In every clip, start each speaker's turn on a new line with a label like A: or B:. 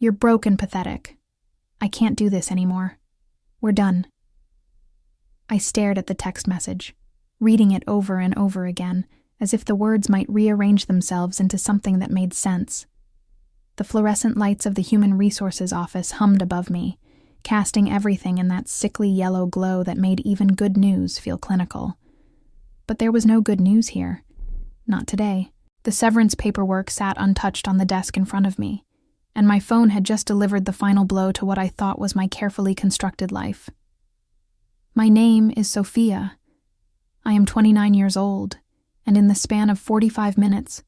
A: You're broke and pathetic. I can't do this anymore. We're done. I stared at the text message, reading it over and over again, as if the words might rearrange themselves into something that made sense. The fluorescent lights of the Human Resources office hummed above me, casting everything in that sickly yellow glow that made even good news feel clinical. But there was no good news here. Not today. The severance paperwork sat untouched on the desk in front of me, and my phone had just delivered the final blow to what I thought was my carefully constructed life. My name is Sophia. I am 29 years old, and in the span of 45 minutes,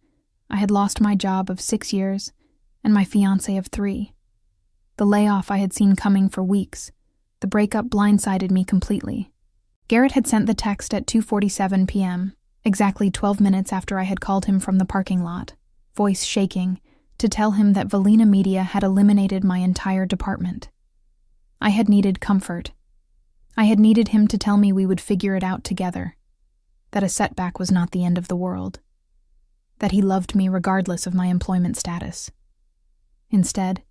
A: I had lost my job of 6 years and my fiancé of 3. The layoff I had seen coming for weeks. The breakup blindsided me completely. Garrett had sent the text at 2:47 p.m., exactly 12 minutes after I had called him from the parking lot, voice shaking, to tell him that Valina Media had eliminated my entire department. I had needed comfort. I had needed him to tell me we would figure it out together, that a setback was not the end of the world, that he loved me regardless of my employment status. Instead,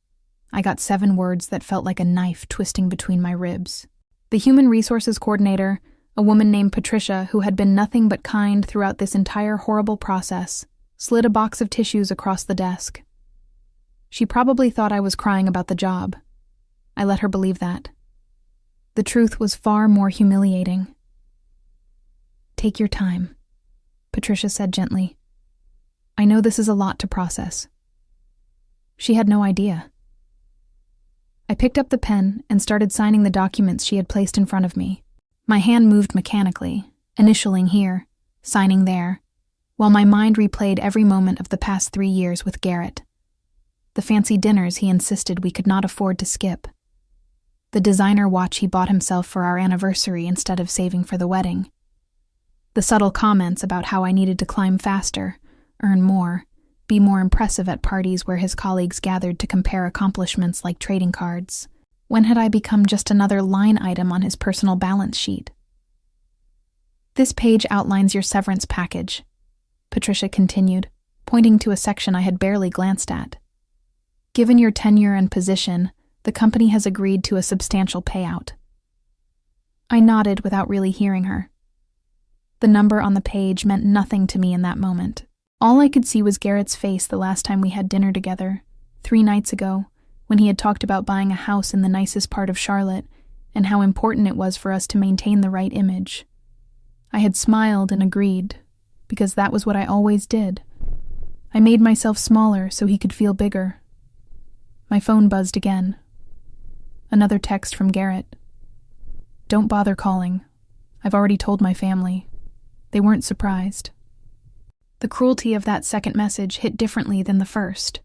A: I got 7 words that felt like a knife twisting between my ribs. The Human Resources coordinator, a woman named Patricia who had been nothing but kind throughout this entire horrible process, slid a box of tissues across the desk. She probably thought I was crying about the job. I let her believe that. The truth was far more humiliating. "Take your time," Patricia said gently. "I know this is a lot to process." She had no idea. I picked up the pen and started signing the documents she had placed in front of me. My hand moved mechanically, initialing here, signing there, while my mind replayed every moment of the past 3 years with Garrett. The fancy dinners he insisted we could not afford to skip. The designer watch he bought himself for our anniversary instead of saving for the wedding. The subtle comments about how I needed to climb faster, earn more, be more impressive at parties where his colleagues gathered to compare accomplishments like trading cards. When had I become just another line item on his personal balance sheet? "This page outlines your severance package," Patricia continued, pointing to a section I had barely glanced at. "Given your tenure and position, the company has agreed to a substantial payout." I nodded without really hearing her. The number on the page meant nothing to me in that moment. All I could see was Garrett's face the last time we had dinner together, 3 nights ago, when he had talked about buying a house in the nicest part of Charlotte and how important it was for us to maintain the right image. I had smiled and agreed, because that was what I always did. I made myself smaller so he could feel bigger. My phone buzzed again. Another text from Garrett. "Don't bother calling. I've already told my family. They weren't surprised." The cruelty of that second message hit differently than the first.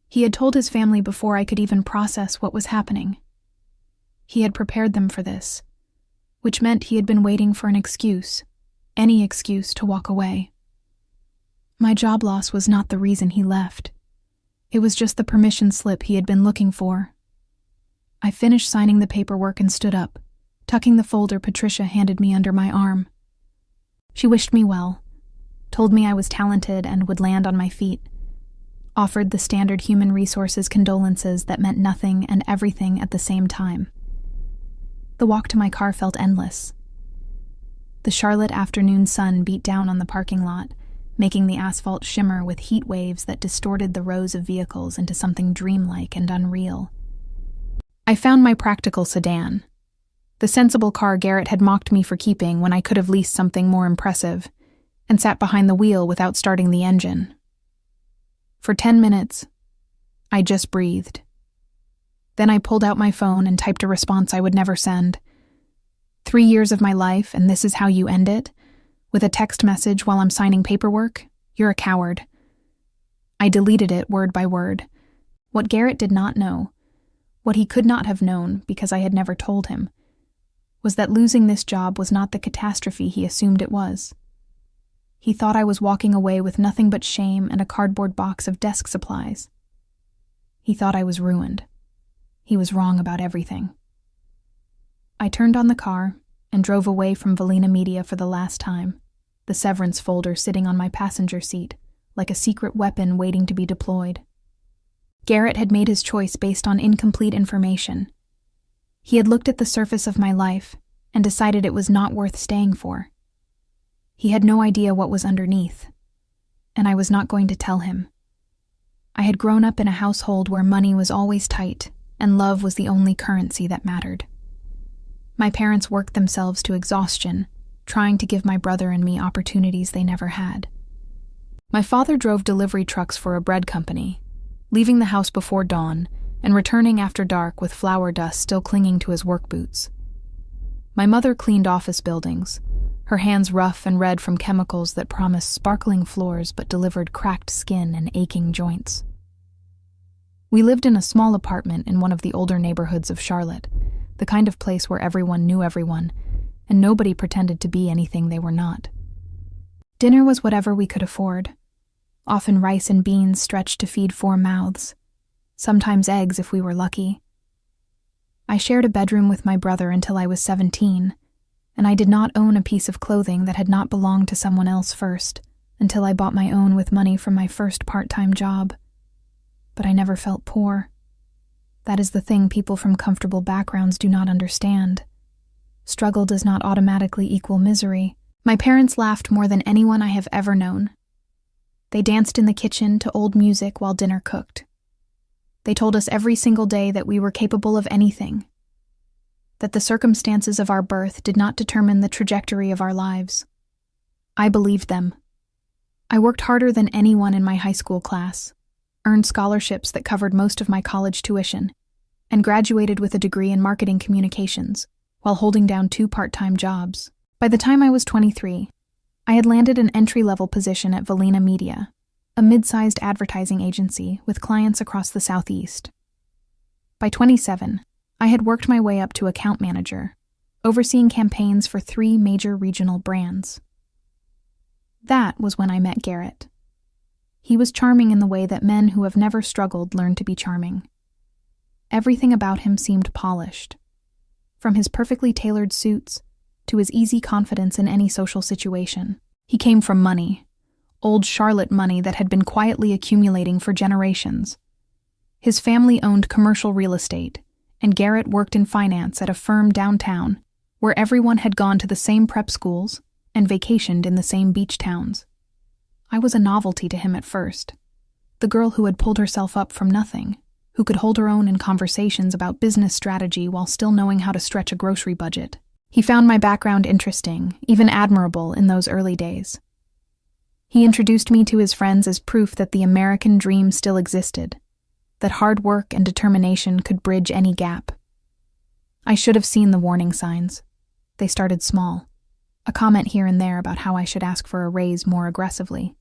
A: He had told his family before I could even process what was happening. He had prepared them for this, which meant he had been waiting for an excuse, any excuse to walk away. My job loss was not the reason he left. It was just the permission slip he had been looking for. I finished signing the paperwork and stood up, tucking the folder Patricia handed me under my arm. She wished me well, told me I was talented and would land on my feet, offered the standard Human Resources condolences that meant nothing and everything at the same time. The walk to my car felt endless. The Charlotte afternoon sun beat down on the parking lot, making the asphalt shimmer with heat waves that distorted the rows of vehicles into something dreamlike and unreal. I found my practical sedan, the sensible car Garrett had mocked me for keeping when I could have leased something more impressive, and sat behind the wheel without starting the engine. For 10 minutes, I just breathed. Then I pulled out my phone and typed a response I would never send. 3 years of my life, and this is how you end it? With a text message while I'm signing paperwork? You're a coward. I deleted it word by word. What Garrett did not know, what he could not have known because I had never told him, was that losing this job was not the catastrophe he assumed it was. He thought I was walking away with nothing but shame and a cardboard box of desk supplies. He thought I was ruined. He was wrong about everything. I turned on the car and drove away from Valina Media for the last time, the severance folder sitting on my passenger seat, like a secret weapon waiting to be deployed. Garrett had made his choice based on incomplete information. He had looked at the surface of my life and decided it was not worth staying for. He had no idea what was underneath, and I was not going to tell him. I had grown up in a household where money was always tight and love was the only currency that mattered. My parents worked themselves to exhaustion, trying to give my brother and me opportunities they never had. My father drove delivery trucks for a bread company, leaving the house before dawn and returning after dark with flour dust still clinging to his work boots. My mother cleaned office buildings, her hands rough and red from chemicals that promised sparkling floors but delivered cracked skin and aching joints. We lived in a small apartment in one of the older neighborhoods of Charlotte, the kind of place where everyone knew everyone, and nobody pretended to be anything they were not. Dinner was whatever we could afford, often rice and beans stretched to feed 4 mouths, sometimes eggs if we were lucky. I shared a bedroom with my brother until I was 17, and I did not own a piece of clothing that had not belonged to someone else first, until I bought my own with money from my first part-time job. But I never felt poor. That is the thing people from comfortable backgrounds do not understand. Struggle does not automatically equal misery. My parents laughed more than anyone I have ever known. They danced in the kitchen to old music while dinner cooked. They told us every single day that we were capable of anything, that the circumstances of our birth did not determine the trajectory of our lives. I believed them. I worked harder than anyone in my high school class, earned scholarships that covered most of my college tuition, and graduated with a degree in marketing communications, while holding down 2 part-time jobs. By the time I was 23, I had landed an entry-level position at Valina Media, a mid-sized advertising agency with clients across the Southeast. By 27, I had worked my way up to account manager, overseeing campaigns for 3 major regional brands. That was when I met Garrett. He was charming in the way that men who have never struggled learn to be charming. Everything about him seemed polished, from his perfectly tailored suits to his easy confidence in any social situation. He came from money, old Charlotte money that had been quietly accumulating for generations. His family owned commercial real estate, and Garrett worked in finance at a firm downtown where everyone had gone to the same prep schools and vacationed in the same beach towns. I was a novelty to him at first, the girl who had pulled herself up from nothing, who could hold her own in conversations about business strategy while still knowing how to stretch a grocery budget. He found my background interesting, even admirable, in those early days. He introduced me to his friends as proof that the American dream still existed, that hard work and determination could bridge any gap. I should have seen the warning signs. They started small. A comment here and there about how I should ask for a raise more aggressively.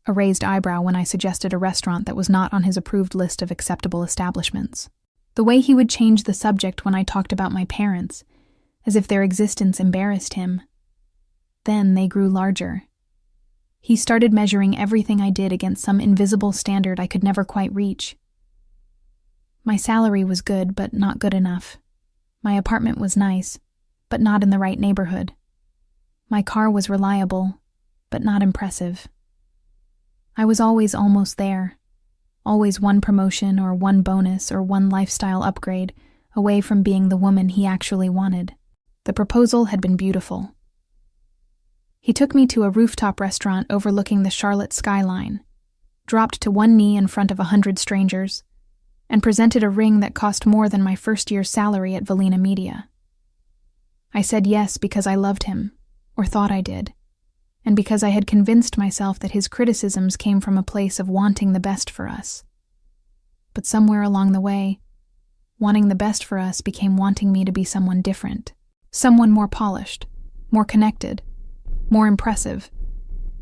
A: A raised eyebrow when I suggested a restaurant that was not on his approved list of acceptable establishments. The way he would change the subject when I talked about my parents, as if their existence embarrassed him. Then they grew larger. He started measuring everything I did against some invisible standard I could never quite reach. My salary was good, but not good enough. My apartment was nice, but not in the right neighborhood. My car was reliable, but not impressive. I was always almost there, always one promotion or one bonus or one lifestyle upgrade away from being the woman he actually wanted. The proposal had been beautiful. He took me to a rooftop restaurant overlooking the Charlotte skyline, dropped to one knee in front of 100 strangers, and presented a ring that cost more than my first year's salary at Valina Media. I said yes because I loved him, or thought I did, and because I had convinced myself that his criticisms came from a place of wanting the best for us. But somewhere along the way, wanting the best for us became wanting me to be someone different, someone more polished, more connected, more impressive,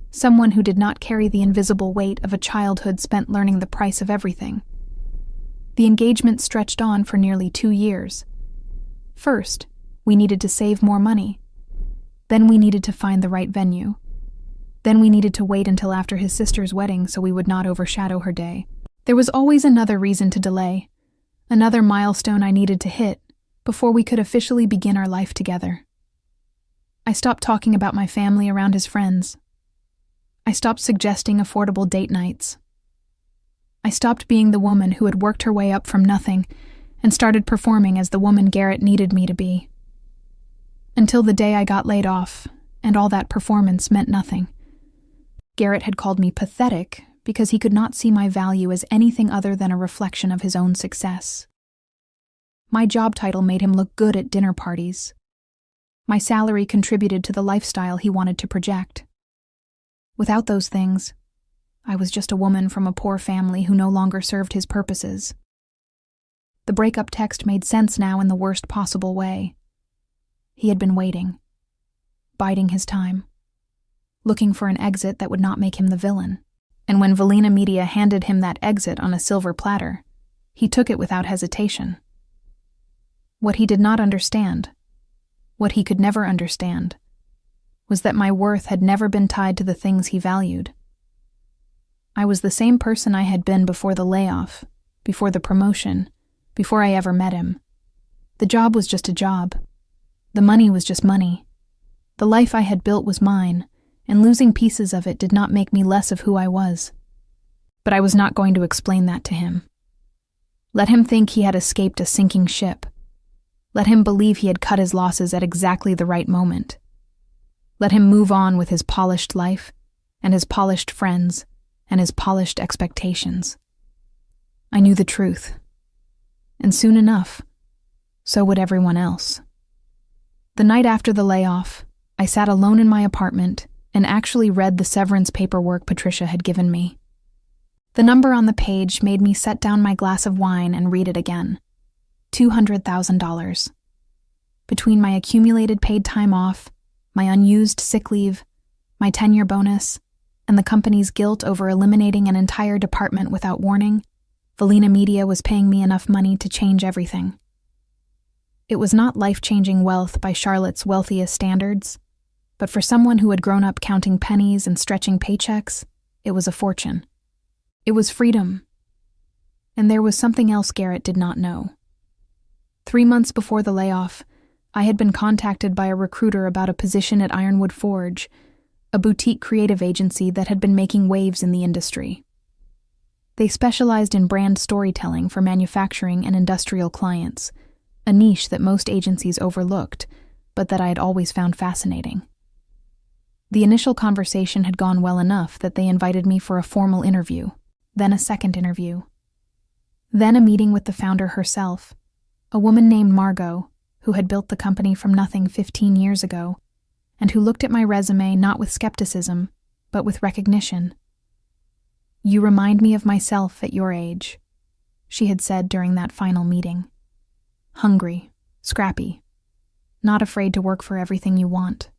A: someone who did not carry the invisible weight of a childhood spent learning the price of everything. The engagement stretched on for nearly 2 years. First, we needed to save more money. Then we needed to find the right venue. Then we needed to wait until after his sister's wedding so we would not overshadow her day. There was always another reason to delay, another milestone I needed to hit before we could officially begin our life together. I stopped talking about my family around his friends. I stopped suggesting affordable date nights. I stopped being the woman who had worked her way up from nothing and started performing as the woman Garrett needed me to be. Until the day I got laid off, and all that performance meant nothing. Garrett had called me pathetic because he could not see my value as anything other than a reflection of his own success. My job title made him look good at dinner parties. My salary contributed to the lifestyle he wanted to project. Without those things, I was just a woman from a poor family who no longer served his purposes. The breakup text made sense now in the worst possible way. He had been waiting, biding his time, looking for an exit that would not make him the villain. And when Valina Media handed him that exit on a silver platter, he took it without hesitation. What he did not understand, what he could never understand, was that my worth had never been tied to the things he valued. I was the same person I had been before the layoff, before the promotion, before I ever met him. The job was just a job. The money was just money. The life I had built was mine, and losing pieces of it did not make me less of who I was. But I was not going to explain that to him. Let him think he had escaped a sinking ship. Let him believe he had cut his losses at exactly the right moment. Let him move on with his polished life, and his polished friends, and his polished expectations. I knew the truth. And soon enough, so would everyone else. The night after the layoff, I sat alone in my apartment and actually read the severance paperwork Patricia had given me. The number on the page made me set down my glass of wine and read it again. $200,000. Between my accumulated paid time off, my unused sick leave, my tenure bonus, and the company's guilt over eliminating an entire department without warning, Valina Media was paying me enough money to change everything. It was not life-changing wealth by Charlotte's wealthiest standards, but for someone who had grown up counting pennies and stretching paychecks, it was a fortune. It was freedom. And there was something else Garrett did not know. 3 months before the layoff, I had been contacted by a recruiter about a position at Ironwood Forge, a boutique creative agency that had been making waves in the industry. They specialized in brand storytelling for manufacturing and industrial clients, a niche that most agencies overlooked, but that I had always found fascinating. The initial conversation had gone well enough that they invited me for a formal interview, then a second interview, then a meeting with the founder herself, a woman named Margot, who had built the company from nothing 15 years ago, and who looked at my resume not with skepticism, but with recognition. "You remind me of myself at your age," she had said during that final meeting. "Hungry, scrappy, not afraid to work for everything you want."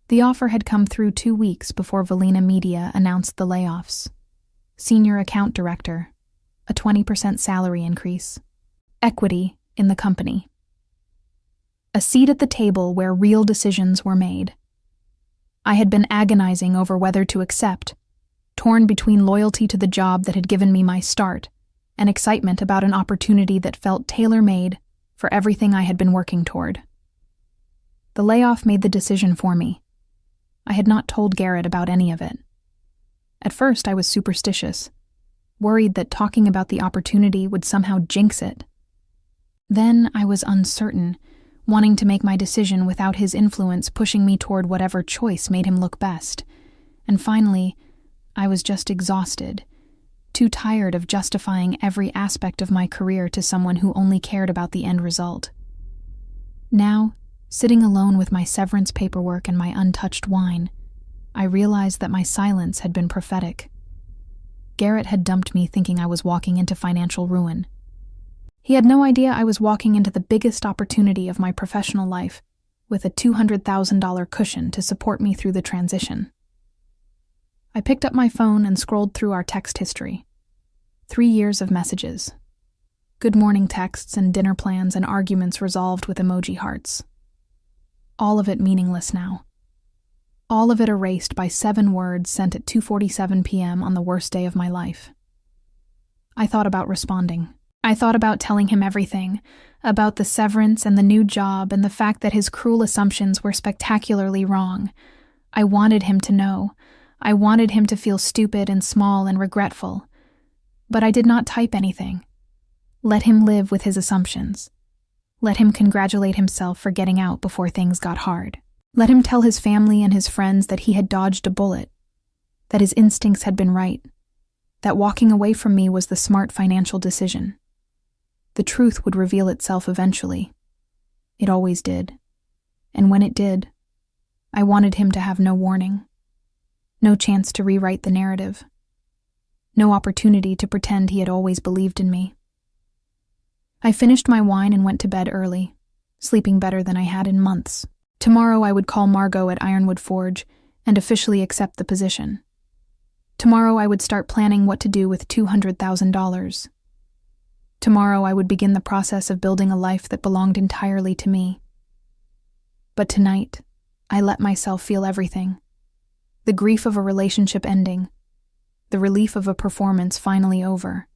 A: The offer had come through 2 weeks before Valina Media announced the layoffs. Senior account director, a 20% salary increase, equity in the company. A seat at the table where real decisions were made. I had been agonizing over whether to accept, torn between loyalty to the job that had given me my start and excitement about an opportunity that felt tailor-made for everything I had been working toward. The layoff made the decision for me. I had not told Garrett about any of it. At first, I was superstitious, worried that talking about the opportunity would somehow jinx it. Then I was uncertain, wanting to make my decision without his influence pushing me toward whatever choice made him look best. And finally, I was just exhausted, too tired of justifying every aspect of my career to someone who only cared about the end result. Now, sitting alone with my severance paperwork and my untouched wine, I realized that my silence had been prophetic. Garrett had dumped me thinking I was walking into financial ruin. He had no idea I was walking into the biggest opportunity of my professional life, with a $200,000 cushion to support me through the transition. I picked up my phone and scrolled through our text history. 3 years of messages. Good morning texts and dinner plans and arguments resolved with emoji hearts. All of it meaningless now. All of it erased by 7 words sent at 2:47 p.m. on the worst day of my life. I thought about responding. I thought about telling him everything, about the severance and the new job and the fact that his cruel assumptions were spectacularly wrong. I wanted him to know. I wanted him to feel stupid and small and regretful. But I did not type anything. Let him live with his assumptions. Let him congratulate himself for getting out before things got hard. Let him tell his family and his friends that he had dodged a bullet, that his instincts had been right, that walking away from me was the smart financial decision. The truth would reveal itself eventually. It always did. And when it did, I wanted him to have no warning, no chance to rewrite the narrative, no opportunity to pretend he had always believed in me. I finished my wine and went to bed early, sleeping better than I had in months. Tomorrow I would call Margot at Ironwood Forge and officially accept the position. Tomorrow I would start planning what to do with $200,000. Tomorrow I would begin the process of building a life that belonged entirely to me. But tonight, I let myself feel everything. The grief of a relationship ending, the relief of a performance finally over,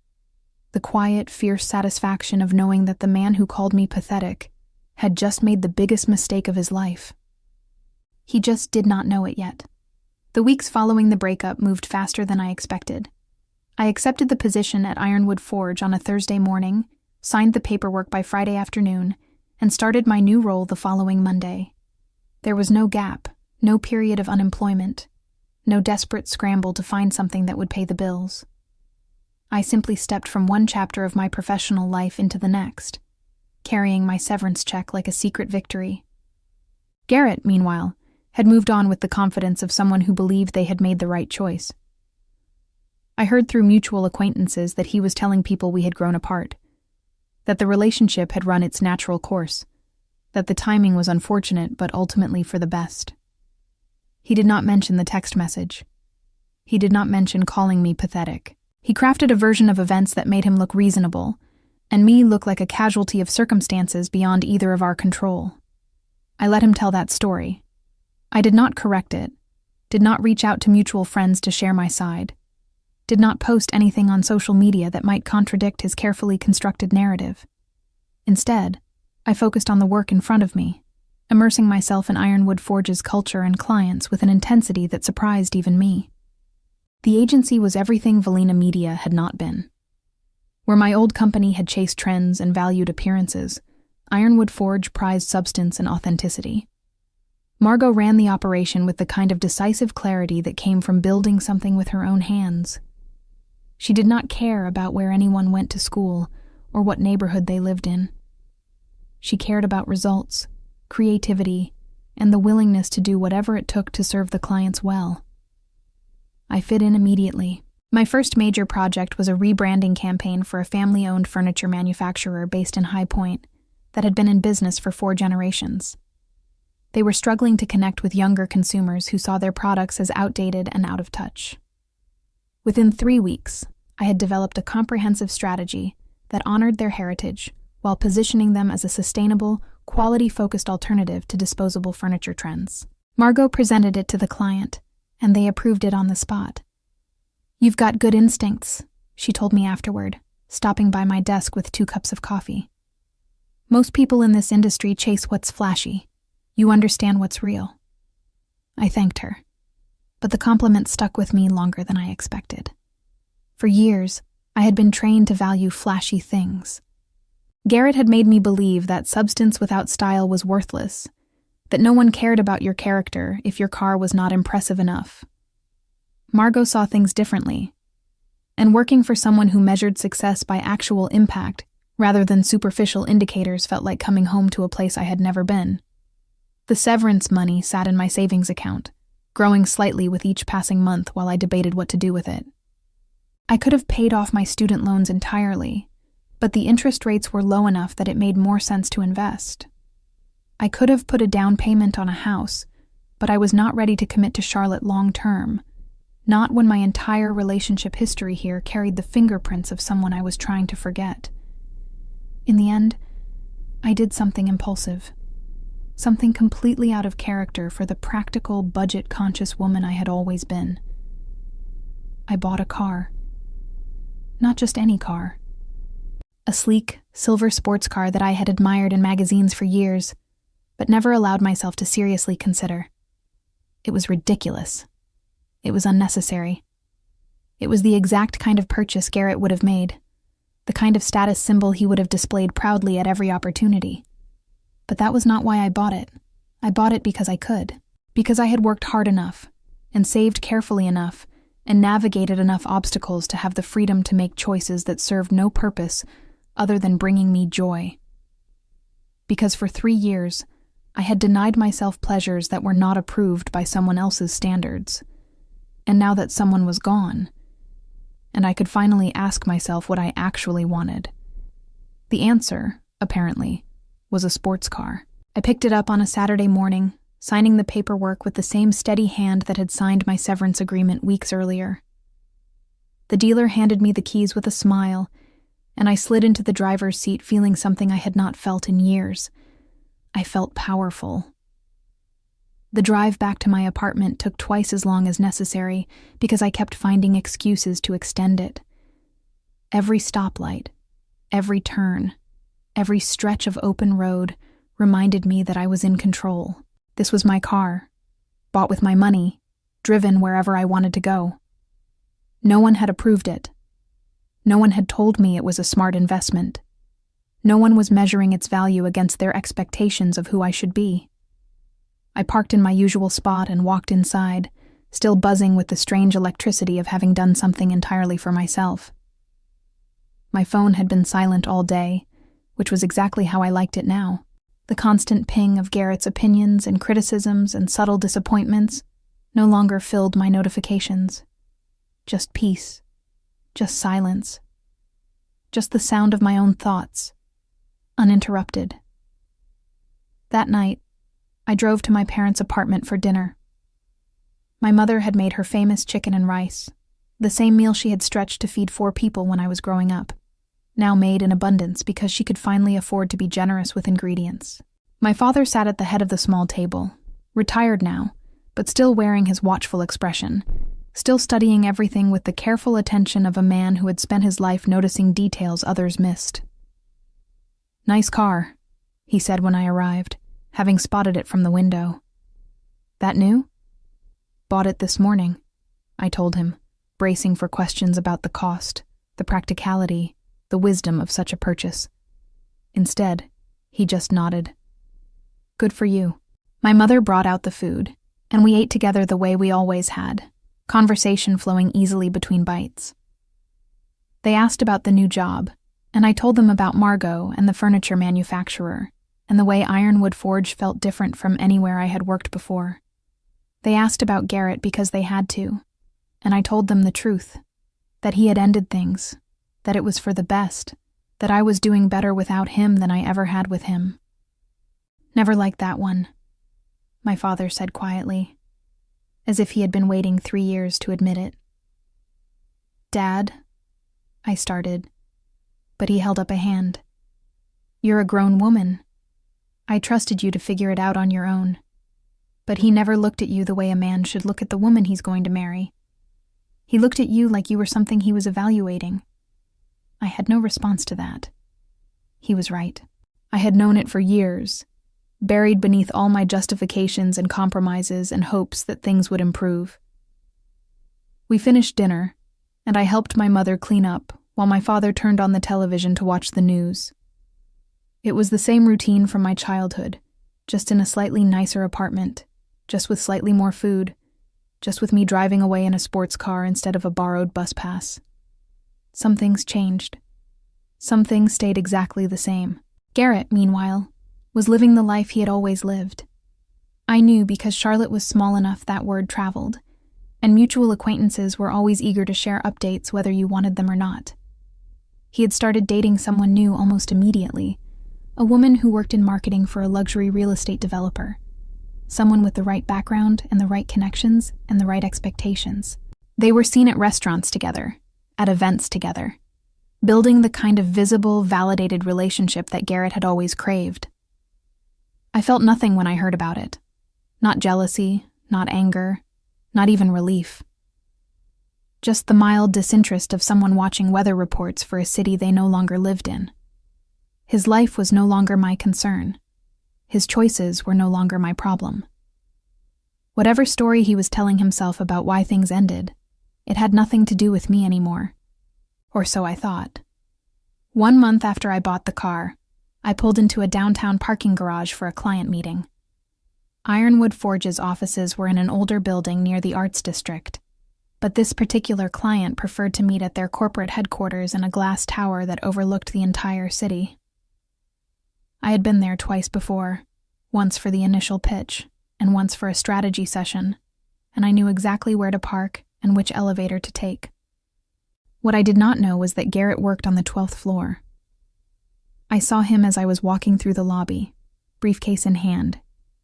A: the quiet, fierce satisfaction of knowing that the man who called me pathetic had just made the biggest mistake of his life. He just did not know it yet. The weeks following the breakup moved faster than I expected. I accepted the position at Ironwood Forge on a Thursday morning, signed the paperwork by Friday afternoon, and started my new role the following Monday. There was no gap, no period of unemployment, no desperate scramble to find something that would pay the bills. I simply stepped from one chapter of my professional life into the next, carrying my severance check like a secret victory. Garrett, meanwhile, had moved on with the confidence of someone who believed they had made the right choice. I heard through mutual acquaintances that he was telling people we had grown apart, that the relationship had run its natural course, that the timing was unfortunate but ultimately for the best. He did not mention the text message. He did not mention calling me pathetic. He crafted a version of events that made him look reasonable, and me look like a casualty of circumstances beyond either of our control. I let him tell that story. I did not correct it, did not reach out to mutual friends to share my side, did not post anything on social media that might contradict his carefully constructed narrative. Instead, I focused on the work in front of me, immersing myself in Ironwood Forge's culture and clients with an intensity that surprised even me. The agency was everything Valina Media had not been. Where my old company had chased trends and valued appearances, Ironwood Forge prized substance and authenticity. Margot ran the operation with the kind of decisive clarity that came from building something with her own hands. She did not care about where anyone went to school or what neighborhood they lived in. She cared about results, creativity, and the willingness to do whatever it took to serve the clients well. I fit in immediately. My first major project was a rebranding campaign for a family-owned furniture manufacturer based in High Point that had been in business for 4 generations. They were struggling to connect with younger consumers who saw their products as outdated and out of touch. Within 3 weeks, I had developed a comprehensive strategy that honored their heritage while positioning them as a sustainable, quality-focused alternative to disposable furniture trends. Margot presented it to the client, and they approved it on the spot. "You've got good instincts," she told me afterward, stopping by my desk with 2 cups of coffee. "Most people in this industry chase what's flashy. You understand what's real." I thanked her, but the compliment stuck with me longer than I expected. For years, I had been trained to value flashy things. Garrett had made me believe that substance without style was worthless, that no one cared about your character if your car was not impressive enough. Margot saw things differently, and working for someone who measured success by actual impact rather than superficial indicators felt like coming home to a place I had never been. The severance money sat in my savings account, growing slightly with each passing month while I debated what to do with it. I could have paid off my student loans entirely, but the interest rates were low enough that it made more sense to invest. I could have put a down payment on a house, but I was not ready to commit to Charlotte long-term, not when my entire relationship history here carried the fingerprints of someone I was trying to forget. In the end, I did something impulsive, something completely out of character for the practical, budget-conscious woman I had always been. I bought a car. Not just any car. A sleek, silver sports car that I had admired in magazines for years, but never allowed myself to seriously consider. It was ridiculous. It was unnecessary. It was the exact kind of purchase Garrett would have made, the kind of status symbol he would have displayed proudly at every opportunity. But that was not why I bought it. I bought it because I could, because I had worked hard enough, and saved carefully enough, and navigated enough obstacles to have the freedom to make choices that served no purpose other than bringing me joy. Because for 3 years, I had denied myself pleasures that were not approved by someone else's standards. And now that someone was gone, and I could finally ask myself what I actually wanted, the answer, apparently, was a sports car. I picked it up on a Saturday morning, signing the paperwork with the same steady hand that had signed my severance agreement weeks earlier. The dealer handed me the keys with a smile, and I slid into the driver's seat feeling something I had not felt in years. I felt powerful. The drive back to my apartment took twice as long as necessary because I kept finding excuses to extend it. Every stoplight, every turn, every stretch of open road reminded me that I was in control. This was my car, bought with my money, driven wherever I wanted to go. No one had approved it. No one had told me it was a smart investment. No one was measuring its value against their expectations of who I should be. I parked in my usual spot and walked inside, still buzzing with the strange electricity of having done something entirely for myself. My phone had been silent all day, which was exactly how I liked it now. The constant ping of Garrett's opinions and criticisms and subtle disappointments no longer filled my notifications. Just peace. Just silence. Just the sound of my own thoughts, uninterrupted. That night, I drove to my parents' apartment for dinner. My mother had made her famous chicken and rice, the same meal she had stretched to feed 4 people when I was growing up, now made in abundance because she could finally afford to be generous with ingredients. My father sat at the head of the small table, retired now, but still wearing his watchful expression, still studying everything with the careful attention of a man who had spent his life noticing details others missed. "Nice car," he said when I arrived, having spotted it from the window. "That new?" "Bought it this morning," I told him, bracing for questions about the cost, the practicality, the wisdom of such a purchase. Instead, he just nodded. "Good for you." My mother brought out the food, and we ate together the way we always had, conversation flowing easily between bites. They asked about the new job, and I told them about Margot and the furniture manufacturer, and the way Ironwood Forge felt different from anywhere I had worked before. They asked about Garrett because they had to, and I told them the truth, that he had ended things, that it was for the best, that I was doing better without him than I ever had with him. "Never liked that one," my father said quietly, as if he had been waiting 3 years to admit it. "Dad," I started, but he held up a hand. "You're a grown woman. I trusted you to figure it out on your own. But he never looked at you the way a man should look at the woman he's going to marry. He looked at you like you were something he was evaluating." I had no response to that. He was right. I had known it for years, buried beneath all my justifications and compromises and hopes that things would improve. We finished dinner, and I helped my mother clean up while my father turned on the television to watch the news. It was the same routine from my childhood, just in a slightly nicer apartment, just with slightly more food, just with me driving away in a sports car instead of a borrowed bus pass. Some things changed. Some things stayed exactly the same. Garrett, meanwhile, was living the life he had always lived. I knew because Charlotte was small enough that word traveled, and mutual acquaintances were always eager to share updates whether you wanted them or not. He had started dating someone new almost immediately, a woman who worked in marketing for a luxury real estate developer, someone with the right background and the right connections and the right expectations. They were seen at restaurants together, at events together, building the kind of visible, validated relationship that Garrett had always craved. I felt nothing when I heard about it. Not jealousy, not anger, not even relief. Just the mild disinterest of someone watching weather reports for a city they no longer lived in. His life was no longer my concern. His choices were no longer my problem. Whatever story he was telling himself about why things ended, It had nothing to do with me anymore. Or so I thought. 1 month after I bought the car, I pulled into a downtown parking garage for a client meeting. Ironwood Forge's offices were in an older building near the Arts District, but this particular client preferred to meet at their corporate headquarters in a glass tower that overlooked the entire city. I had been there twice before, once for the initial pitch and once for a strategy session, and I knew exactly where to park and which elevator to take. What I did not know was that Garrett worked on the 12th floor. I saw him as I was walking through the lobby, briefcase in hand,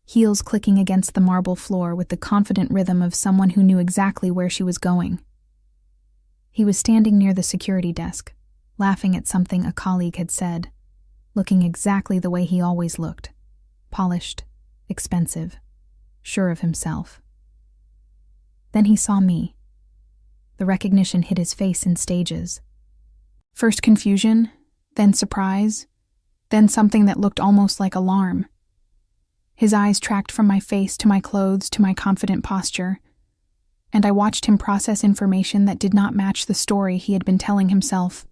A: heels clicking against the marble floor with the confident rhythm of someone who knew exactly where she was going. He was standing near the security desk, laughing at something a colleague had said, looking exactly the way he always looked, polished, expensive, sure of himself. Then he saw me. The recognition hit his face in stages. First confusion, then surprise, then something that looked almost like alarm. His eyes tracked from my face to my clothes to my confident posture, and I watched him process information that did not match the story he had been telling himself.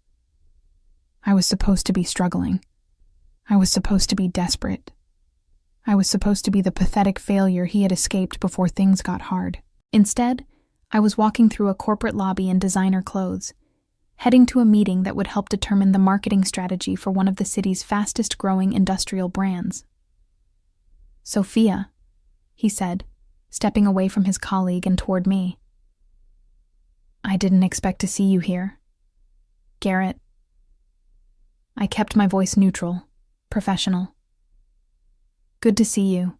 A: I was supposed to be struggling. I was supposed to be desperate. I was supposed to be the pathetic failure he had escaped before things got hard. Instead, I was walking through a corporate lobby in designer clothes, heading to a meeting that would help determine the marketing strategy for one of the city's fastest-growing industrial brands. "Sophia," he said, stepping away from his colleague and toward me. "I didn't expect to see you here. Garrett." I kept my voice neutral, professional. "Good to see you."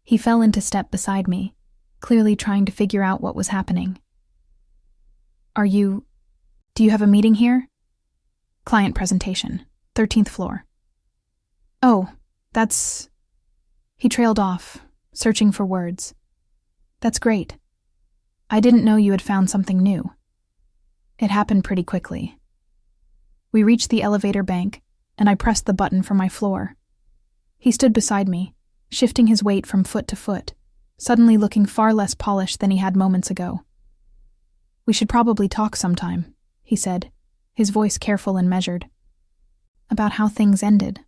A: He fell into step beside me, clearly trying to figure out what was happening. Do you have a meeting here?" "Client presentation, 13th floor." "Oh, that's..." He trailed off, searching for words. "That's great. I didn't know you had found something new." It happened pretty quickly. We reached the elevator bank, and I pressed the button for my floor. He stood beside me, shifting his weight from foot to foot, suddenly looking far less polished than he had moments ago. "We should probably talk sometime," he said, his voice careful and measured. "About how things ended.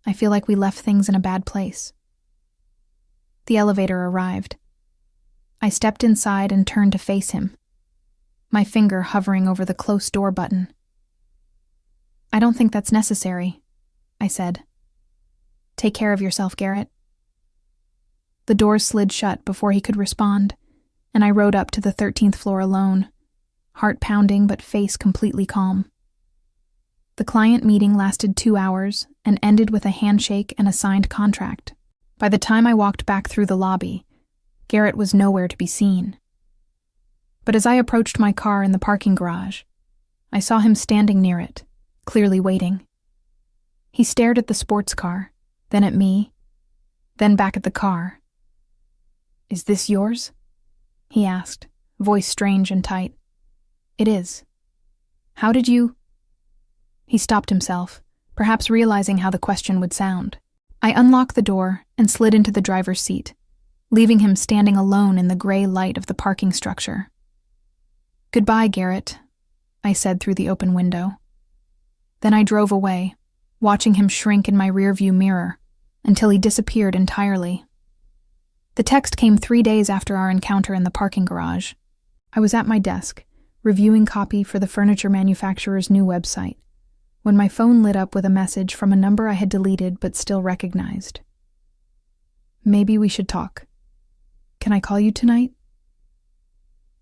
A: I feel like we left things in a bad place." The elevator arrived. I stepped inside and turned to face him, my finger hovering over the close door button. "I don't think that's necessary," I said. "Take care of yourself, Garrett." The doors slid shut before he could respond, and I rode up to the 13th floor alone, heart pounding but face completely calm. The client meeting lasted 2 hours and ended with a handshake and a signed contract. By the time I walked back through the lobby, Garrett was nowhere to be seen. But as I approached my car in the parking garage, I saw him standing near it, clearly waiting. He stared at the sports car, then at me, then back at the car. "Is this yours?" he asked, voice strange and tight. "It is." "How did you—" He stopped himself, perhaps realizing how the question would sound. I unlocked the door and slid into the driver's seat, leaving him standing alone in the gray light of the parking structure. "Goodbye, Garrett," I said through the open window. Then I drove away, watching him shrink in my rearview mirror, until he disappeared entirely. The text came 3 days after our encounter in the parking garage. I was at my desk, reviewing copy for the furniture manufacturer's new website, when my phone lit up with a message from a number I had deleted but still recognized. "Maybe we should talk. Can I call you tonight?"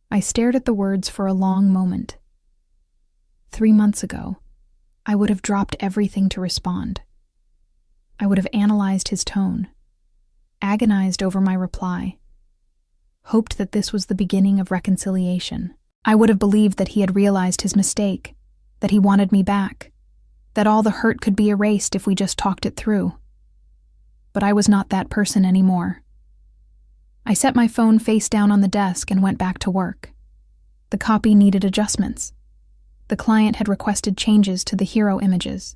A: I stared at the words for a long moment. 3 months ago, I would have dropped everything to respond. I would have analyzed his tone, agonized over my reply, hoped that this was the beginning of reconciliation. I would have believed that he had realized his mistake, that he wanted me back, that all the hurt could be erased if we just talked it through. But I was not that person anymore. I set my phone face down on the desk and went back to work. The copy needed adjustments. The client had requested changes to the hero images.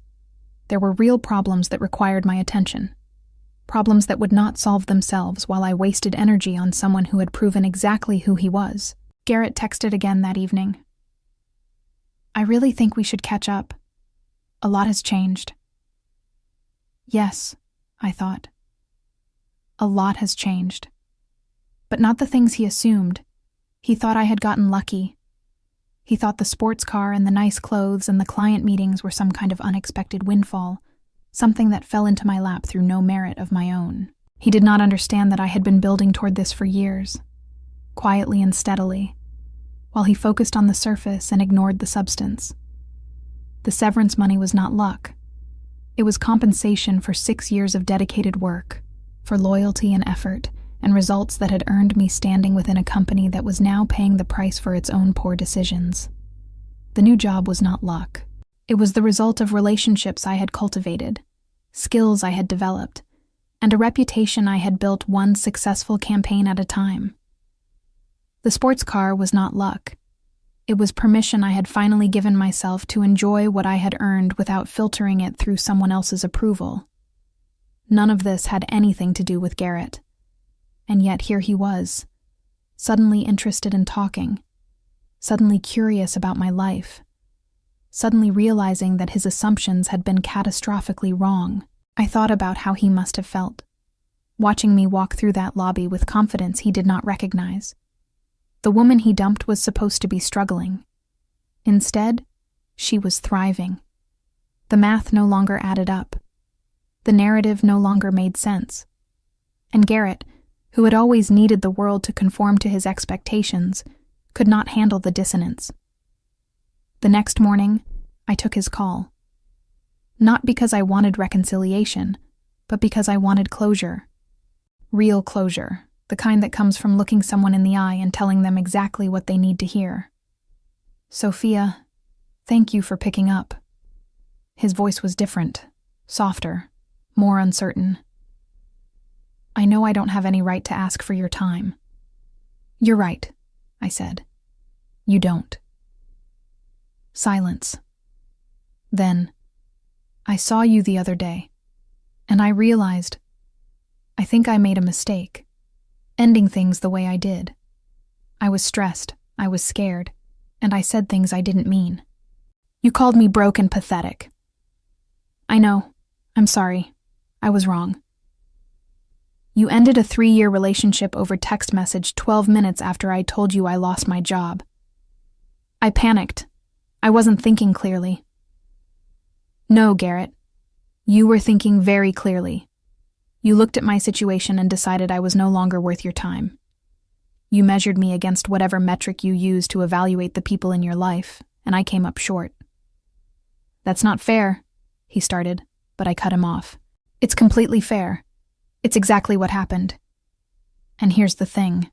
A: There were real problems that required my attention. Problems that would not solve themselves while I wasted energy on someone who had proven exactly who he was. Garrett texted again that evening. I really think we should catch up. A lot has changed. Yes, I thought. A lot has changed. But not the things he assumed. He thought I had gotten lucky. He thought the sports car and the nice clothes and the client meetings were some kind of unexpected windfall, something that fell into my lap through no merit of my own. He did not understand that I had been building toward this for years, quietly and steadily, while he focused on the surface and ignored the substance. The severance money was not luck. It was compensation for 6 years of dedicated work, for loyalty and effort, and results that had earned me standing within a company that was now paying the price for its own poor decisions. The new job was not luck. It was the result of relationships I had cultivated, skills I had developed, and a reputation I had built one successful campaign at a time. The sports car was not luck. It was permission I had finally given myself to enjoy what I had earned without filtering it through someone else's approval. None of this had anything to do with Garrett. And yet here he was, suddenly interested in talking, suddenly curious about my life, suddenly realizing that his assumptions had been catastrophically wrong. I thought about how he must have felt, watching me walk through that lobby with confidence he did not recognize. The woman he dumped was supposed to be struggling. Instead, she was thriving. The math no longer added up. The narrative no longer made sense. And Garrett, who had always needed the world to conform to his expectations, could not handle the dissonance. The next morning, I took his call. Not because I wanted reconciliation, but because I wanted closure. Real closure, the kind that comes from looking someone in the eye and telling them exactly what they need to hear. Sophia, thank you for picking up. His voice was different, softer, more uncertain. I know I don't have any right to ask for your time. You're right, I said. You don't. Silence. Then, I saw you the other day, and I realized, I think I made a mistake, ending things the way I did. I was stressed, I was scared, and I said things I didn't mean. You called me broke and pathetic. I know. I'm sorry. I was wrong. You ended a 3-year relationship over text message 12 minutes after I told you I lost my job. I panicked. I wasn't thinking clearly. No, Garrett. You were thinking very clearly. You looked at my situation and decided I was no longer worth your time. You measured me against whatever metric you use to evaluate the people in your life, and I came up short. That's not fair, he started, but I cut him off. It's completely fair. It's exactly what happened. And here's the thing.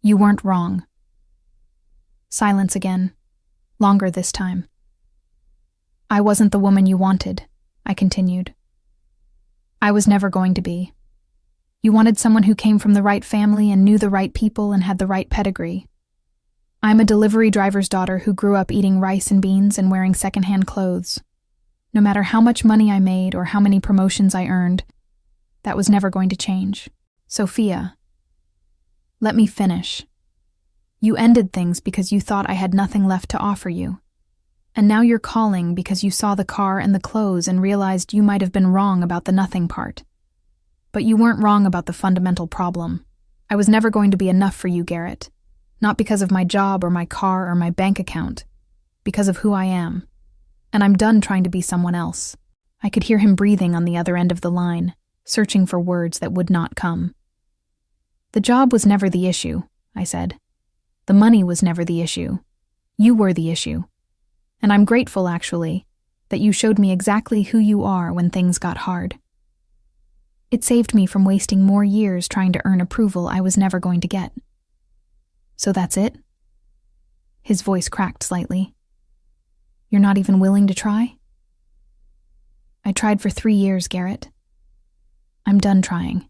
A: You weren't wrong. Silence again. Longer this time. I wasn't the woman you wanted, I continued. I was never going to be. You wanted someone who came from the right family and knew the right people and had the right pedigree. I'm a delivery driver's daughter who grew up eating rice and beans and wearing secondhand clothes. No matter how much money I made or how many promotions I earned, that was never going to change. Sophia, let me finish. You ended things because you thought I had nothing left to offer you. And now you're calling because you saw the car and the clothes and realized you might have been wrong about the nothing part. But you weren't wrong about the fundamental problem. I was never going to be enough for you, Garrett. Not because of my job or my car or my bank account. Because of who I am. And I'm done trying to be someone else. I could hear him breathing on the other end of the line, searching for words that would not come. The job was never the issue, I said. The money was never the issue. You were the issue. And I'm grateful, actually, that you showed me exactly who you are when things got hard. It saved me from wasting more years trying to earn approval I was never going to get. So that's it? His voice cracked slightly. You're not even willing to try? I tried for 3 years, Garrett. I'm done trying.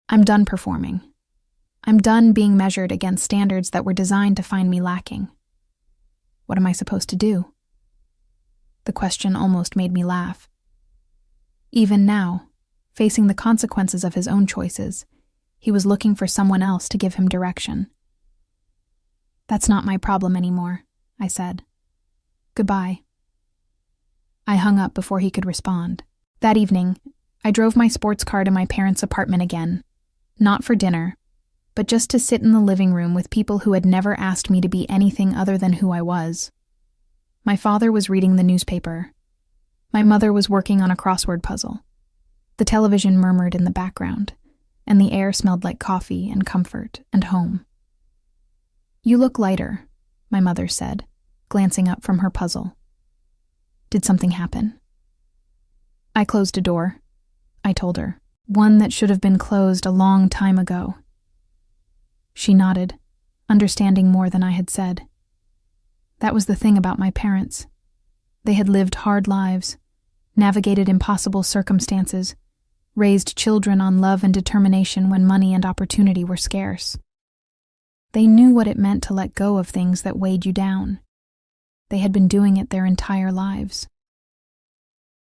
A: I'm done performing. I'm done being measured against standards that were designed to find me lacking. What am I supposed to do? The question almost made me laugh. Even now, facing the consequences of his own choices, he was looking for someone else to give him direction. That's not my problem anymore, I said. Goodbye. I hung up before he could respond. That evening, I drove my sports car to my parents' apartment again, not for dinner, but just to sit in the living room with people who had never asked me to be anything other than who I was. My father was reading the newspaper. My mother was working on a crossword puzzle. The television murmured in the background, and the air smelled like coffee and comfort and home. You look lighter, my mother said, glancing up from her puzzle. Did something happen? I closed a door, I told her, one that should have been closed a long time ago. She nodded, understanding more than I had said. That was the thing about my parents. They had lived hard lives, navigated impossible circumstances, raised children on love and determination when money and opportunity were scarce. They knew what it meant to let go of things that weighed you down. They had been doing it their entire lives.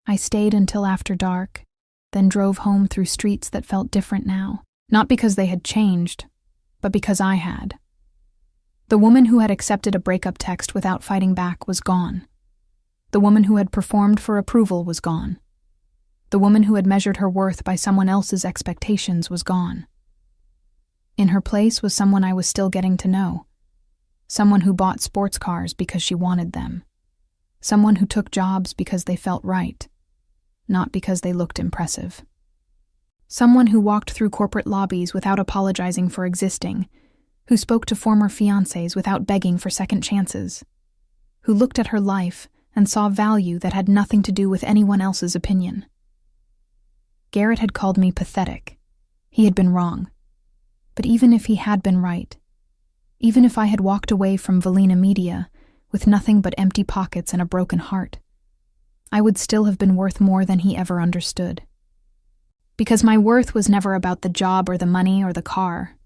A: I stayed until after dark, then drove home through streets that felt different now, not because they had changed, but because I had. The woman who had accepted a breakup text without fighting back was gone. The woman who had performed for approval was gone. The woman who had measured her worth by someone else's expectations was gone. In her place was someone I was still getting to know. Someone who bought sports cars because she wanted them. Someone who took jobs because they felt right, not because they looked impressive. Someone who walked through corporate lobbies without apologizing for existing, who spoke to former fiancés without begging for second chances, who looked at her life and saw value that had nothing to do with anyone else's opinion. Garrett had called me pathetic. He had been wrong. But even if he had been right, even if I had walked away from Valina Media with nothing but empty pockets and a broken heart, I would still have been worth more than he ever understood. Because my worth was never about the job or the money or the car.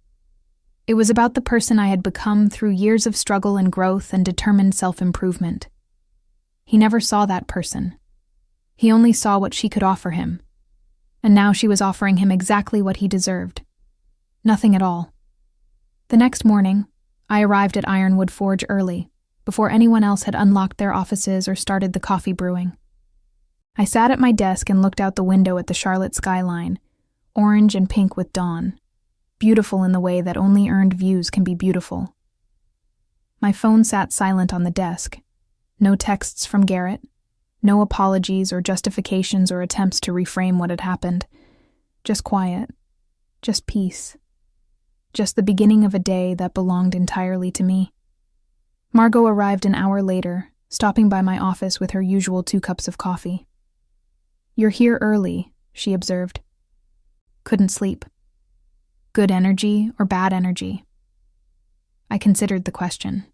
A: It was about the person I had become through years of struggle and growth and determined self-improvement. He never saw that person. He only saw what she could offer him. And now she was offering him exactly what he deserved. Nothing at all. The next morning, I arrived at Ironwood Forge early, before anyone else had unlocked their offices or started the coffee brewing. I sat at my desk and looked out the window at the Charlotte skyline, orange and pink with dawn, beautiful in the way that only earned views can be beautiful. My phone sat silent on the desk. No texts from Garrett, no apologies or justifications or attempts to reframe what had happened. Just quiet, just peace. Just the beginning of a day that belonged entirely to me. Margot arrived an hour later, stopping by my office with her usual 2 cups of coffee. "You're here early," she observed. "Couldn't sleep. Good energy or bad energy?" I considered the question.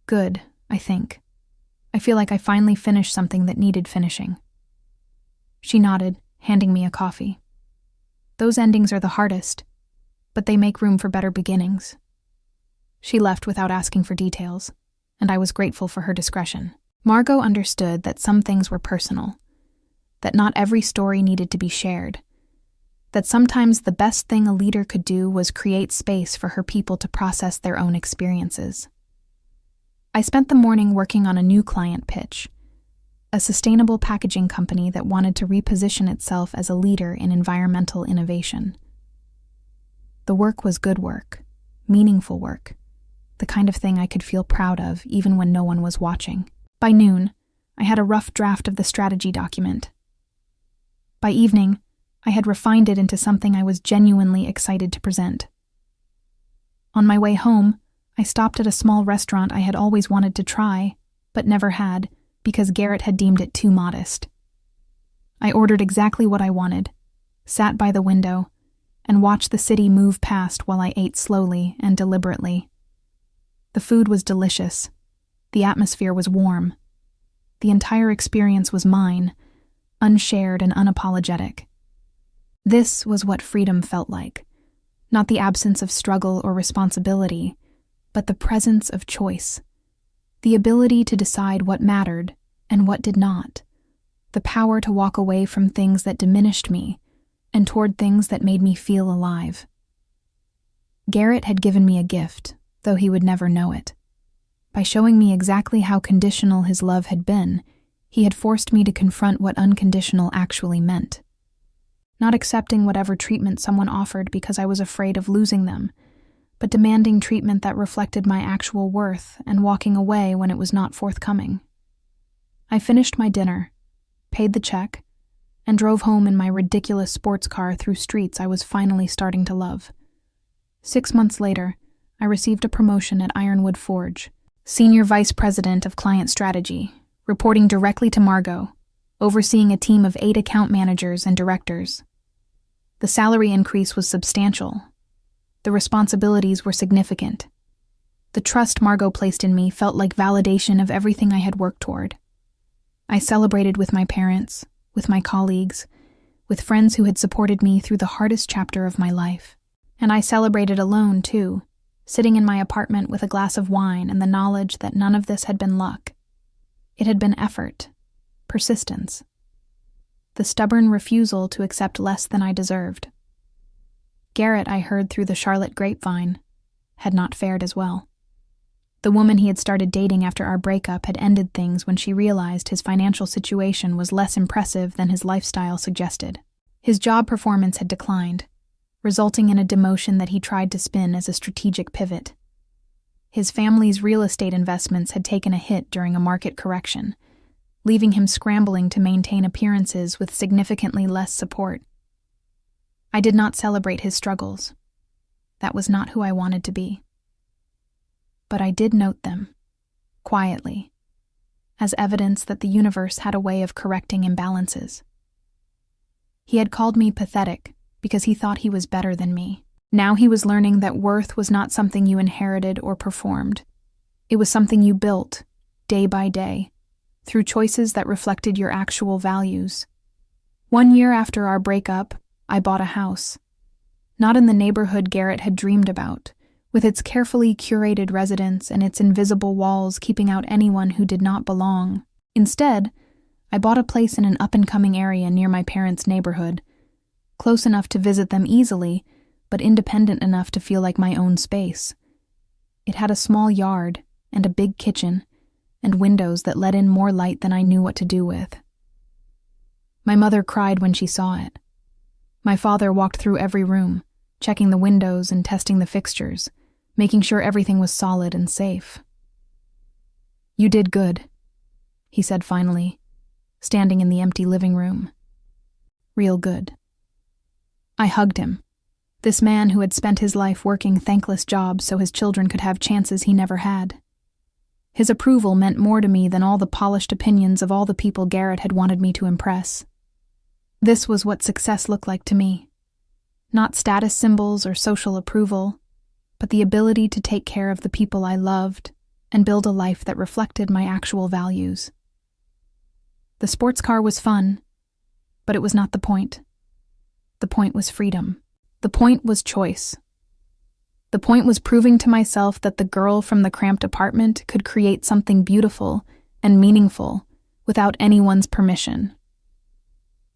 A: Good, I think. I feel like I finally finished something that needed finishing. She nodded, handing me a coffee. Those endings are the hardest, but they make room for better beginnings. She left without asking for details, and I was grateful for her discretion. Margot understood that some things were personal, that not every story needed to be shared, that sometimes the best thing a leader could do was create space for her people to process their own experiences. I spent the morning working on a new client pitch, a sustainable packaging company that wanted to reposition itself as a leader in environmental innovation. The work was good work, meaningful work, the kind of thing I could feel proud of even when no one was watching. By noon, I had a rough draft of the strategy document. By evening, I had refined it into something I was genuinely excited to present. On my way home, I stopped at a small restaurant I had always wanted to try, but never had, because Garrett had deemed it too modest. I ordered exactly what I wanted, sat by the window, and watched the city move past while I ate slowly and deliberately. The food was delicious. The atmosphere was warm. The entire experience was mine, unshared and unapologetic. This was what freedom felt like, not the absence of struggle or responsibility, but the presence of choice, the ability to decide what mattered and what did not, the power to walk away from things that diminished me and toward things that made me feel alive. Garrett had given me a gift, though he would never know it. By showing me exactly how conditional his love had been, he had forced me to confront what unconditional actually meant. Not accepting whatever treatment someone offered because I was afraid of losing them, but demanding treatment that reflected my actual worth and walking away when it was not forthcoming. I finished my dinner, paid the check, and drove home in my ridiculous sports car through streets I was finally starting to love. 6 months later, I received a promotion at Ironwood Forge, Senior Vice President of Client Strategy, reporting directly to Margot, overseeing a team of 8 account managers and directors. The salary increase was substantial. The responsibilities were significant. The trust Margot placed in me felt like validation of everything I had worked toward. I celebrated with my parents, with my colleagues, with friends who had supported me through the hardest chapter of my life. And I celebrated alone, too, sitting in my apartment with a glass of wine and the knowledge that none of this had been luck. It had been effort, persistence, the stubborn refusal to accept less than I deserved. Garrett, I heard through the Charlotte grapevine, had not fared as well. The woman he had started dating after our breakup had ended things when she realized his financial situation was less impressive than his lifestyle suggested. His job performance had declined, resulting in a demotion that he tried to spin as a strategic pivot. His family's real estate investments had taken a hit during a market correction, leaving him scrambling to maintain appearances with significantly less support. I did not celebrate his struggles. That was not who I wanted to be. But I did note them, quietly, as evidence that the universe had a way of correcting imbalances. He had called me pathetic because he thought he was better than me. Now he was learning that worth was not something you inherited or performed. It was something you built, day by day, through choices that reflected your actual values. 1 year after our breakup, I bought a house. Not in the neighborhood Garrett had dreamed about, with its carefully curated residence and its invisible walls keeping out anyone who did not belong. Instead, I bought a place in an up-and-coming area near my parents' neighborhood, close enough to visit them easily, but independent enough to feel like my own space. It had a small yard and a big kitchen, and windows that let in more light than I knew what to do with. My mother cried when she saw it. My father walked through every room, checking the windows and testing the fixtures, making sure everything was solid and safe. "You did good," he said finally, standing in the empty living room. "Real good." I hugged him. This man who had spent his life working thankless jobs so his children could have chances he never had. His approval meant more to me than all the polished opinions of all the people Garrett had wanted me to impress. This was what success looked like to me. Not status symbols or social approval, but the ability to take care of the people I loved and build a life that reflected my actual values. The sports car was fun, but it was not the point. The point was freedom. The point was choice. The point was proving to myself that the girl from the cramped apartment could create something beautiful and meaningful without anyone's permission.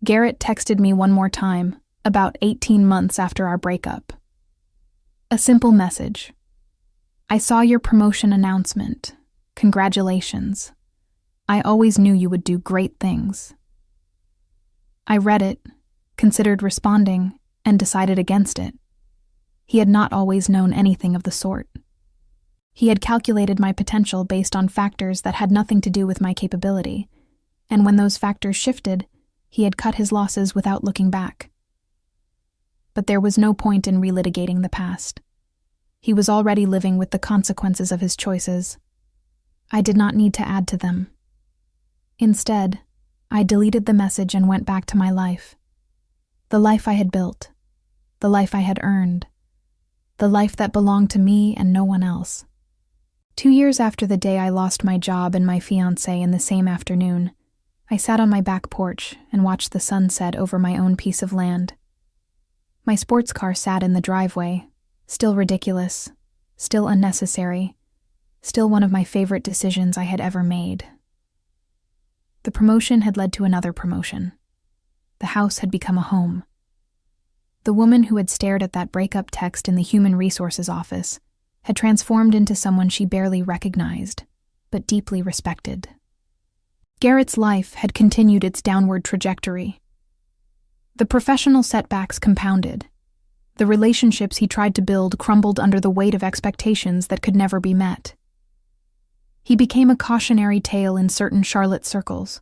A: Garrett texted me one more time, about 18 months after our breakup. A simple message. "I saw your promotion announcement. Congratulations. I always knew you would do great things." I read it, considered responding, and decided against it. He had not always known anything of the sort. He had calculated my potential based on factors that had nothing to do with my capability, and when those factors shifted, he had cut his losses without looking back. But there was no point in relitigating the past. He was already living with the consequences of his choices. I did not need to add to them. Instead, I deleted the message and went back to my life. The life I had built, the life I had earned, the life that belonged to me and no one else. 2 years after the day I lost my job and my fiancé in the same afternoon, I sat on my back porch and watched the sun set over my own piece of land. My sports car sat in the driveway, still ridiculous, still unnecessary, still one of my favorite decisions I had ever made. The promotion had led to another promotion. The house had become a home. The woman who had stared at that breakup text in the Human Resources office had transformed into someone she barely recognized, but deeply respected. Garrett's life had continued its downward trajectory. The professional setbacks compounded. The relationships he tried to build crumbled under the weight of expectations that could never be met. He became a cautionary tale in certain Charlotte circles,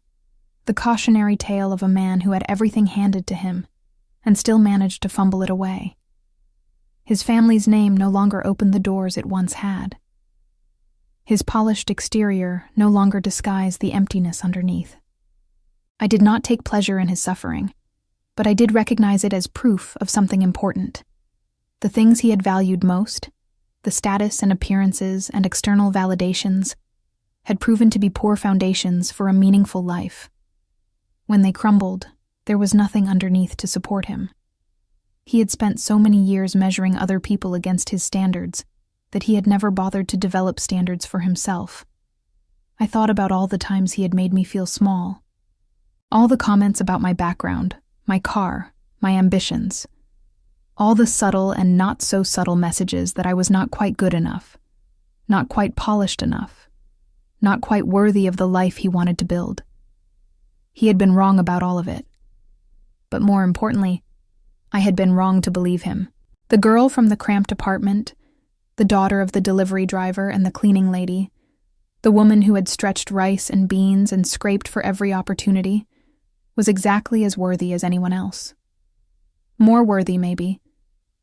A: the cautionary tale of a man who had everything handed to him and still managed to fumble it away. His family's name no longer opened the doors it once had. His polished exterior no longer disguised the emptiness underneath. I did not take pleasure in his suffering, but I did recognize it as proof of something important. The things he had valued most, the status and appearances and external validations, had proven to be poor foundations for a meaningful life. When they crumbled, there was nothing underneath to support him. He had spent so many years measuring other people against his standards that he had never bothered to develop standards for himself. I thought about all the times he had made me feel small. All the comments about my background, my car, my ambitions. All the subtle and not so subtle messages that I was not quite good enough, not quite polished enough, not quite worthy of the life he wanted to build. He had been wrong about all of it. But more importantly, I had been wrong to believe him. The girl from the cramped apartment, the daughter of the delivery driver and the cleaning lady, the woman who had stretched rice and beans and scraped for every opportunity, was exactly as worthy as anyone else. More worthy, maybe,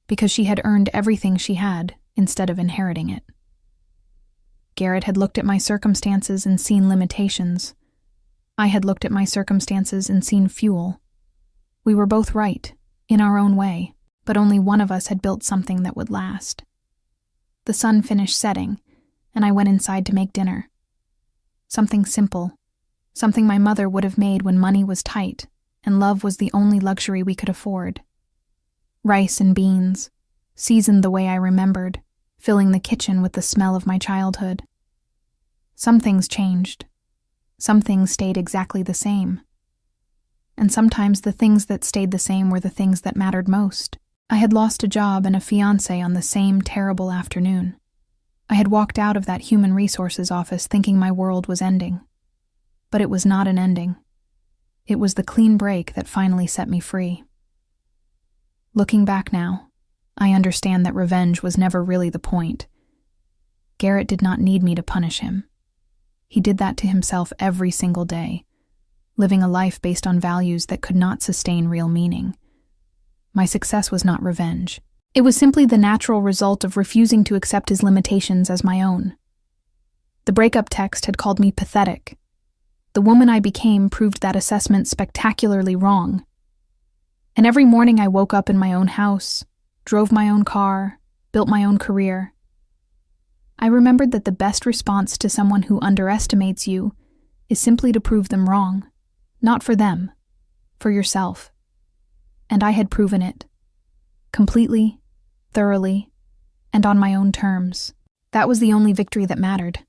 A: because she had earned everything she had instead of inheriting it. Garrett had looked at my circumstances and seen limitations. I had looked at my circumstances and seen fuel. We were both right, in our own way, but only one of us had built something that would last. The sun finished setting, and I went inside to make dinner. Something simple, something my mother would have made when money was tight and love was the only luxury we could afford. Rice and beans, seasoned the way I remembered, filling the kitchen with the smell of my childhood. Some things changed. Some things stayed exactly the same. And sometimes the things that stayed the same were the things that mattered most. I had lost a job and a fiancé on the same terrible afternoon. I had walked out of that human resources office thinking my world was ending. But it was not an ending. It was the clean break that finally set me free. Looking back now, I understand that revenge was never really the point. Garrett did not need me to punish him. He did that to himself every single day, living a life based on values that could not sustain real meaning. My success was not revenge. It was simply the natural result of refusing to accept his limitations as my own. The breakup text had called me pathetic. The woman I became proved that assessment spectacularly wrong. And every morning I woke up in my own house, drove my own car, built my own career. I remembered that the best response to someone who underestimates you is simply to prove them wrong. Not for them, for yourself. And I had proven it. Completely, thoroughly, and on my own terms. That was the only victory that mattered.